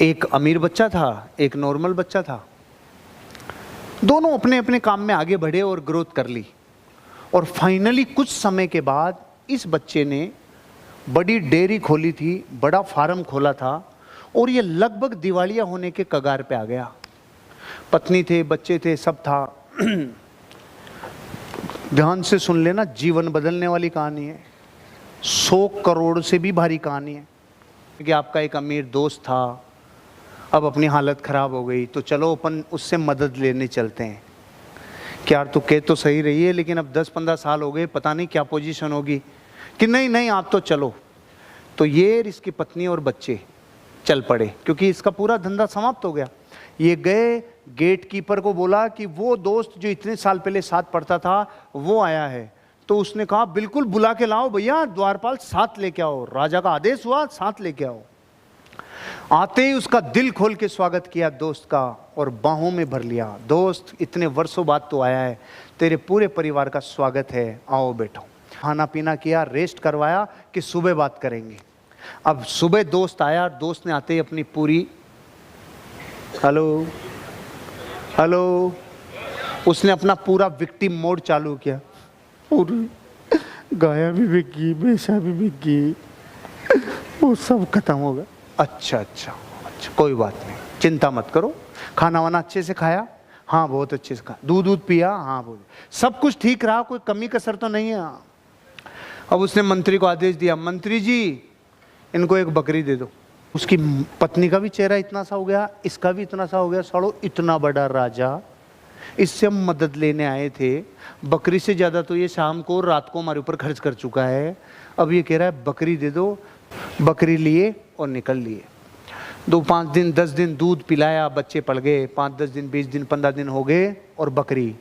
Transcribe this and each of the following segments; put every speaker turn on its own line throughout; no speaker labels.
एक अमीर बच्चा था, एक नॉर्मल बच्चा था। दोनों अपने अपने काम में आगे बढ़े और ग्रोथ कर ली। और फाइनली कुछ समय के बाद इस बच्चे ने बड़ी डेयरी खोली थी, बड़ा फार्म खोला था, और ये लगभग दिवालिया होने के कगार पे आ गया। पत्नी थे, बच्चे थे, सब था। ध्यान से सुन लेना, जीवन बदलने वाली कहानी है, 100 करोड़ से भी भारी कहानी है। कि आपका एक अमीर दोस्त था, अब अपनी हालत ख़राब हो गई, तो चलो अपन उससे मदद लेने चलते हैं। कि यार तू कह तो सही रही है, लेकिन अब 10-15 साल हो गए, पता नहीं क्या पोजीशन होगी। कि नहीं नहीं आप तो चलो। तो ये इसकी पत्नी और बच्चे चल पड़े, क्योंकि इसका पूरा धंधा समाप्त हो गया। ये गए, गेट कीपर को बोला कि वो दोस्त जो इतने साल पहले साथ पढ़ता था वो आया है। तो उसने कहा बिल्कुल बुला के लाओ भैया, द्वारपाल साथ लेके आओ, राजा का आदेश हुआ साथ लेके आओ। आते ही उसका दिल खोल के स्वागत किया दोस्त का, और बाहों में भर लिया। दोस्त इतने वर्षों बाद तो आया है, तेरे पूरे परिवार का स्वागत है, आओ बैठो। खाना पीना किया, रेस्ट करवाया कि सुबह बात करेंगे। अब सुबह दोस्त आया, दोस्त ने आते ही अपनी पूरी हेलो हेलो, उसने अपना पूरा विक्टिम मोड चालू किया। और गाया भी बिक गई, भैंसा भी बिक गई, वो सब खत्म हो गया। अच्छा अच्छा अच्छा, कोई बात नहीं, चिंता मत करो। खाना वाना अच्छे से खाया? हाँ बहुत अच्छे से खाया। दूध पिया? हाँ बहुत, सब कुछ ठीक रहा, कोई कमी कसर तो नहीं है। अब उसने मंत्री को आदेश दिया, मंत्री जी इनको एक बकरी दे दो। उसकी पत्नी का भी चेहरा इतना सा हो गया, इसका भी इतना सा हो गया, सड़ो इतना बड़ा राजा, इससे हम मदद लेने आए थे, बकरी से ज़्यादा तो ये शाम को रात को हमारे ऊपर खर्च कर चुका है, अब ये कह रहा है बकरी दे दो। बकरी लिए और निकल लिए। 2-5 दिन 10 दिन दूध पिलाया, बच्चे पड़ गए, 5-10 दिन 20 दिन 15 दिन हो गए, और बकरी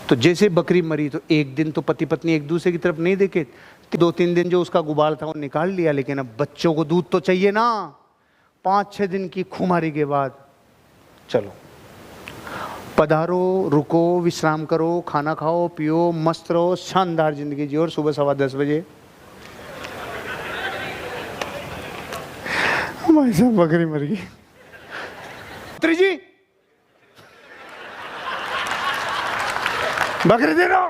तो जैसे बकरी मरी तो एक दिन तो पति पत्नी एक दूसरे की तरफ नहीं देखे, 2-3 दिन जो उसका गुबार था वो निकाल लिया, लेकिन अब बच्चों को दूध तो चाहिए ना। 5-6 दिन की खुमारी के बाद चलो पधारो, रुको, विश्राम करो, खाना खाओ पियो, मस्त रहो, शानदार जिंदगी जियो। और सुबह 10:15 बजे भाई साहब बकरी मर गई। मंत्री जी बकरी दे दो।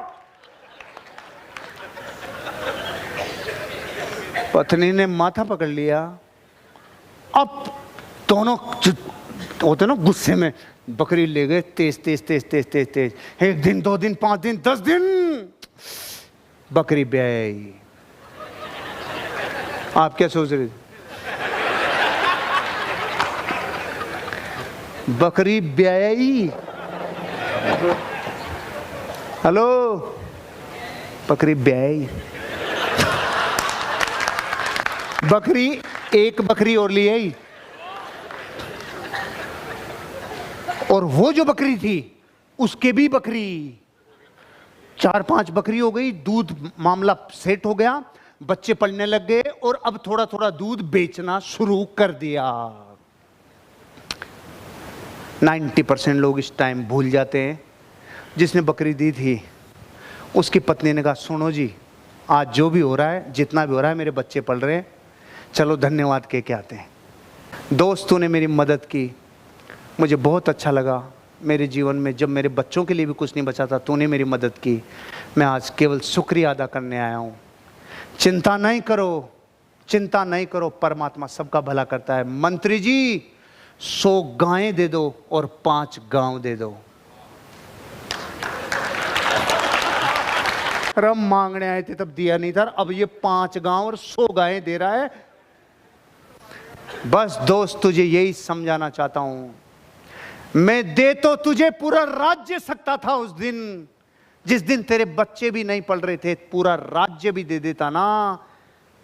पत्नी ने माथा पकड़ लिया। अब दोनों होते ना गुस्से में, बकरी ले गए, तेज तेज तेज तेज तेज तेज, 1 दिन 2 दिन 5 दिन 10 दिन, बकरी ब्याई। आप क्या सोच रहे थे? बकरी ब्याई। हेलो, बकरी ब्याई। बकरी, एक बकरी और ले आई, और वो जो बकरी थी उसके भी बकरी, 4-5 बकरी हो गई। दूध मामला सेट हो गया, बच्चे पलने लग गए, और अब थोड़ा थोड़ा दूध बेचना शुरू कर दिया। 90% लोग इस टाइम भूल जाते हैं। जिसने बकरी दी थी उसकी पत्नी ने कहा, सुनो जी आज जो भी हो रहा है, जितना भी हो रहा है, मेरे बच्चे पल रहे हैं, चलो धन्यवाद कह के आते हैं। दोस्तों ने मेरी मदद की, मुझे बहुत अच्छा लगा। मेरे जीवन में जब मेरे बच्चों के लिए भी कुछ नहीं बचा था, तूने मेरी मदद की, मैं आज केवल शुक्रिया अदा करने आया हूँ। चिंता नहीं करो, चिंता नहीं करो, परमात्मा सबका भला करता है। मंत्री जी 100 गायें दे दो और 5 गांव दे दो। रम मांगने आए थे तब दिया नहीं था, अब ये 5 गांव और 100 गायें दे रहा है। बस दोस्त तुझे यही समझाना चाहता हूं, मैं दे तो तुझे पूरा राज्य सकता था उस दिन, जिस दिन तेरे बच्चे भी नहीं पल रहे थे, पूरा राज्य भी दे देता ना,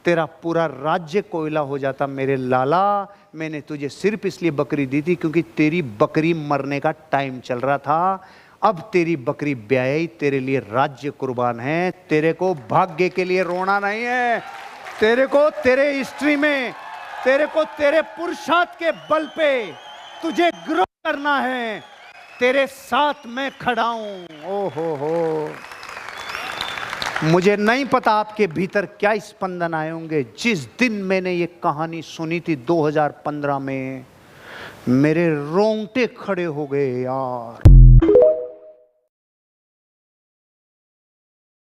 तेरा पूरा राज्य कोयला हो जाता मेरे लाला। मैंने तुझे सिर्फ इसलिए बकरी दी थी क्योंकि तेरी बकरी मरने का टाइम चल रहा था। अब तेरी बकरी ब्याई, तेरे लिए राज्य कुर्बान है, तेरे को भाग्य के लिए रोना नहीं है, तेरे को तेरे हिस्ट्री में, तेरे को तेरे पुरुषार्थ के बल पे तुझे ग्रो करना है। तेरे साथ मैं खड़ा हूं। ओ हो, मुझे नहीं पता आपके भीतर क्या स्पंदन आए होंगे। जिस दिन मैंने ये कहानी सुनी थी 2015 में, मेरे रोंगटे खड़े हो गए यार।